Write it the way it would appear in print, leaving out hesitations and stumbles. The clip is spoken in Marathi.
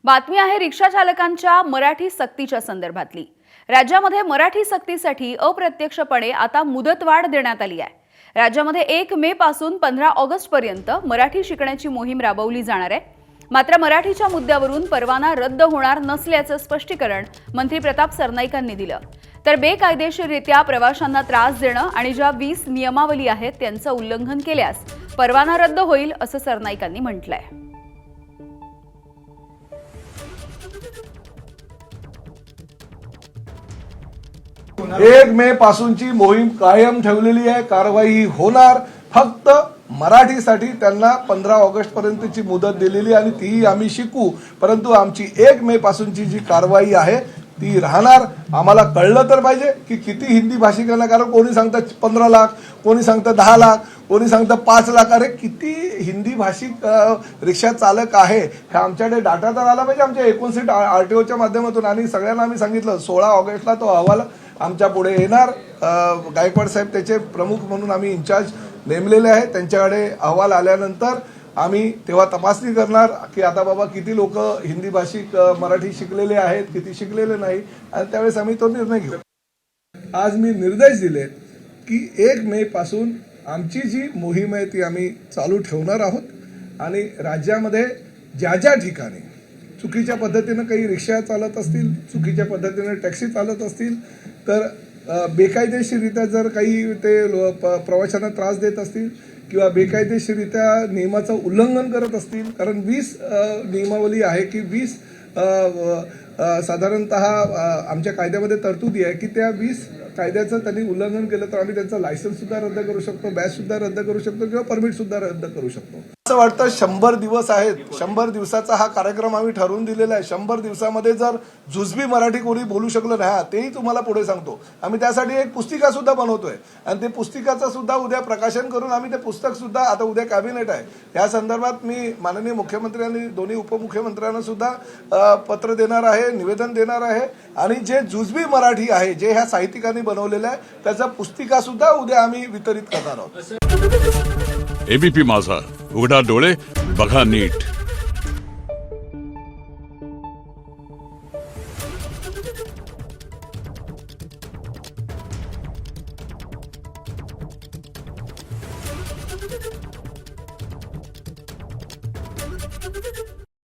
बातमी आहे रिक्षा चालकांच्या मराठी सक्तीच्या संदर्भातली। राज्यामध्ये मराठी सक्तीसाठी अप्रत्यक्षपणे आता मुदतवाढ देण्यात आली आहे। राज्यामध्ये 1 मे पासून 15 ऑगस्ट पर्यंत मराठी शिकण्याची मोहीम राबवली जाणार आहे। मात्र मराठीच्या मुद्द्यावरून परवाना रद्द होणार नसल्याचं स्पष्टीकरण मंत्री प्रताप सरनाईकांनी दिलं। तर बेकायदेशीररित्या प्रवाशांना त्रास देणं आणि ज्या 20 नियमावली आहेत त्यांचं उल्लंघन केल्यास परवाना रद्द होईल असं सरनाईकांनी म्हटलंय। 1 मे पासूनची मोहीम कायम ठेवलेली आहे। कारवाई होणार। फक्त मराठीसाठी त्यांना 15 ऑगस्ट पर्यंतची मुदत दिलेली आणि ती आम्ही शिकू, परंतु आमची 1 मे पासूनची जी कारवाई आहे ती राहणार। आम्हाला कळलं तर पाहिजे की किती हिंदी भाषिकांना, कारण कोणी सांगतं 15 लाख, कोणी सांगतं 10 लाख, कोणी सांगतं 5 लाख। अरे किती हिंदी भाषिक रिक्षा चालक आहे हे आमच्याकडे डाटा तर आला पाहिजे आमच्या 59 RTOच्या माध्यमातून। आणि सगळ्यांना आम्ही सांगितलं 16 ऑगस्टला तो अहवाल आमच्या पुढे येणार। गायकवाड साहेब त्याचे प्रमुख म्हणून आम्ही इंचार्ज नेमलेले आहे। त्यांच्याकडे अहवाल आल्यानंतर आम्ही तेव्हा तपासणी करणार की आता बाबा किती लोक हिंदी भाषिक मराठी शिकलेले आहेत, किती शिकलेले नाही, आणि त्यावेळेस आम्ही तो निर्णय घेऊ। आज मी निर्देश दिलेत की 1 मे पासून आमची जी मोहीम आहे ती आम्ही चालू ठेवणार आहोत। आणि राज्यामध्ये ज्या ज्या ठिकाणी चुकीच्या पद्धतीनं काही रिक्षा चालत असतील, चुकीच्या पद्धतीनं टॅक्सी चालत असतील, तर बेकायदेशीररित्या जर काही ते प्रवाशांना त्रास देत असतील किंवा बेकायदेशीररित्या नियमाचं उल्लंघन करत असतील, कारण 20 नियमावली आहे की 20 साधारणतः आमच्या कायद्यामध्ये तरतुदी आहे की त्या 20 कायद्याचं त्यांनी उल्लंघन केलं तर आम्ही त्यांचं लायसन्स सुद्धा रद्द करू शकतो, बॅच सुद्धा रद्द करू शकतो किंवा परमिट सुद्धा रद्द करू शकतो। असं वाटतं 100 दिवस आहेत, 100 दिवसाचा हा कार्यक्रम आम्ही ठरवून दिलेला आहे। 100 दिवसामध्ये जर जुजबी मराठी कोणी बोलू शकलं नाही तेही तुम्हाला पुढे सांगतो। आम्ही त्यासाठी एक पुस्तिका सुद्धा बनवतोय आणि ते पुस्तिकाचं सुद्धा उद्या प्रकाशन करून आम्ही ते पुस्तक सुद्धा, आता उद्या कॅबिनेट आहे, या संदर्भात मी माननीय मुख्यमंत्री आणि दोन्ही उपमुख्यमंत्र्यांना सुद्धा पत्र देणार आहे, निवेदन देणार आहे। आणि जे जुजबी मराठी आहे जे ह्या साहित्यिकांनी बनवलेलं आहे त्याचा पुस्तिका सुद्धा उद्या आम्ही वितरित करणार आहोत। एबीपी माझा, उघडा डोळे बघा नीट।